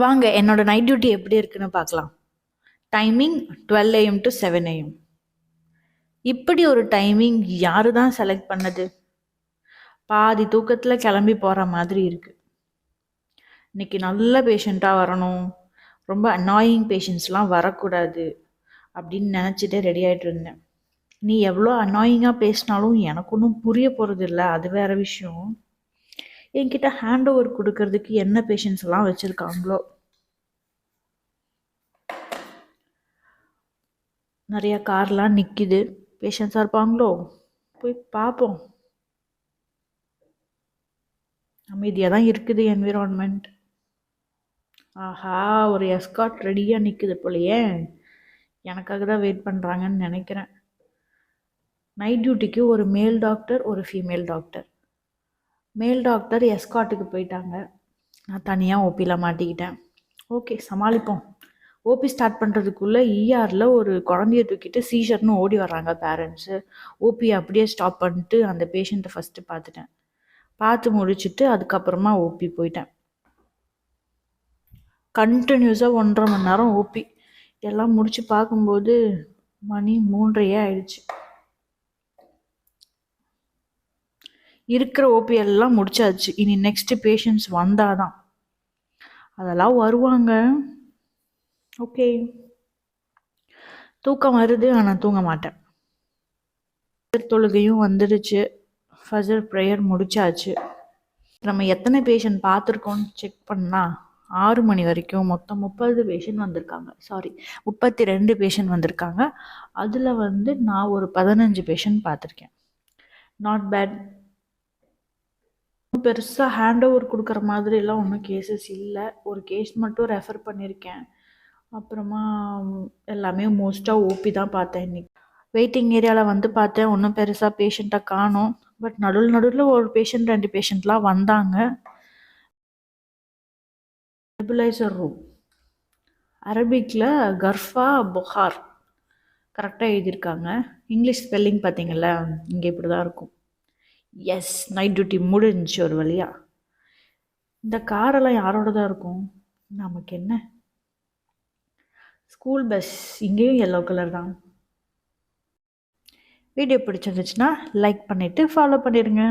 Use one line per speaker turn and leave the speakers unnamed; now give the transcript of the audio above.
வாங்க என்னோட night duty எப்படி இருக்குன்னு பார்க்கலாம். Timing 12 AM to 7 AM. இப்படி ஒரு டைமிங் யாரு தான் செலக்ட் பண்ணது? பாதி தூக்கத்தில் கிளம்பி போகிற மாதிரி இருக்கு. இன்னைக்கு நல்ல பேஷண்ட்டாக வரணும், ரொம்ப அன்னாயிங் பேஷண்ட்ஸ்லாம் வரக்கூடாது அப்படின்னு நினச்சிட்டு ரெடி ஆகிட்டு இருந்தேன். நீ எவ்வளோ அன்னாயிங்காக பேசினாலும் எனக்கு ஒன்றும் புரிய போகிறது இல்லை, அது வேற விஷயம். என்கிட்ட ஹேண்ட் ஓவர் கொடுக்கறதுக்கு என்ன பேஷண்ட்ஸ் எல்லாம் வச்சுருக்காங்களோ. நிறைய கார்லாம் நிற்கிது, பேஷண்ட்ஸாக இருப்பாங்களோ? போய் பார்ப்போம். அமைதியாக தான் இருக்குது என்விரான்மெண்ட். ஆஹா, ஒரு எஸ்கார்ட் ரெடியாக நிற்குது போலையே, எனக்காக தான் வெயிட் பண்ணுறாங்கன்னு நினைக்கிறேன். நைட் டியூட்டிக்கு ஒரு மேல் டாக்டர், ஒரு ஃபீமேல் டாக்டர். மேல் டாக்டர் எஸ்கார்ட்டுக்கு போயிட்டாங்க, நான் தனியாக ஓபியில் மாட்டிக்கிட்டேன். ஓகே, சமாளிப்போம். ஓபி ஸ்டார்ட் பண்ணுறதுக்குள்ளே இஆரில் ஒரு குழந்தைய தூக்கிட்டு சீஷர்னு ஓடி வர்றாங்க பேரண்ட்ஸு. ஓபி அப்படியே ஸ்டாப் பண்ணிட்டு அந்த பேஷண்ட்டை ஃபஸ்ட்டு பார்த்துட்டேன். பார்த்து முடிச்சுட்டு அதுக்கப்புறமா ஓபி போயிட்டேன். கண்டினியூஸாக 1.5 மணி நேரம் ஓபி. எல்லாம் முடிச்சு பார்க்கும்போது மணி 3:30 ஆயிடுச்சு. இருக்கிற ஓபி எல்லாம் முடிச்சாச்சு. இனி நெக்ஸ்ட் பேஷண்ட்ஸ் வந்தாதான். அதெல்லாம் வருவாங்க. ஓகே, தூக்கம் வருது ஆனால் தூங்க மாட்டேன். தொழுகையும் வந்துடுச்சு, ஃபஜர் ப்ரேயர் முடிச்சாச்சு. நம்ம எத்தனை பேஷண்ட் பார்த்துருக்கோன்னு செக் பண்ணால் 6 மணி வரைக்கும் மொத்தம் 30 பேஷண்ட் வந்திருக்காங்க. 32 பேஷண்ட் வந்திருக்காங்க. அதில் நான் ஒரு 15 பேஷண்ட் பார்த்துருக்கேன். Not bad. பெருசாக ஹேண்ட் ஓவர் கொடுக்குற மாதிரிலாம் ஒன்றும் கேசஸ் இல்லை. ஒரு கேஸ் மட்டும் ரெஃபர் பண்ணியிருக்கேன். அப்புறமா எல்லாமே மோஸ்ட்டாக ஓபி தான் பார்த்தேன். இன்னைக்கு வெயிட்டிங் ஏரியாவில் பார்த்தேன், ஒன்றும் பெருசாக பேஷண்ட்டை காணோம். பட் நடுவில் ஒரு பேஷண்ட் 2 பேஷண்ட்லாம் வந்தாங்க. நெபுலைசர் ரூம், அரபிக்கில் கர்ஃபா புகார் கரெக்டாக எழுதியிருக்காங்க. இங்கிலீஷ் ஸ்பெல்லிங் பார்த்தீங்களா, இங்கே இப்படி தான் இருக்கும். எஸ், நைட் டியூட்டி முடிஞ்சு ஒரு வழியா. இந்த காரெல்லாம் யாரோட தான் இருக்கும், நமக்கு என்ன. ஸ்கூல் பஸ் இங்கேயும் எல்லோ கலர் தான். வீடியோ பிடிச்சிருந்துச்சுன்னா லைக் பண்ணிவிட்டு ஃபாலோ பண்ணிடுங்க.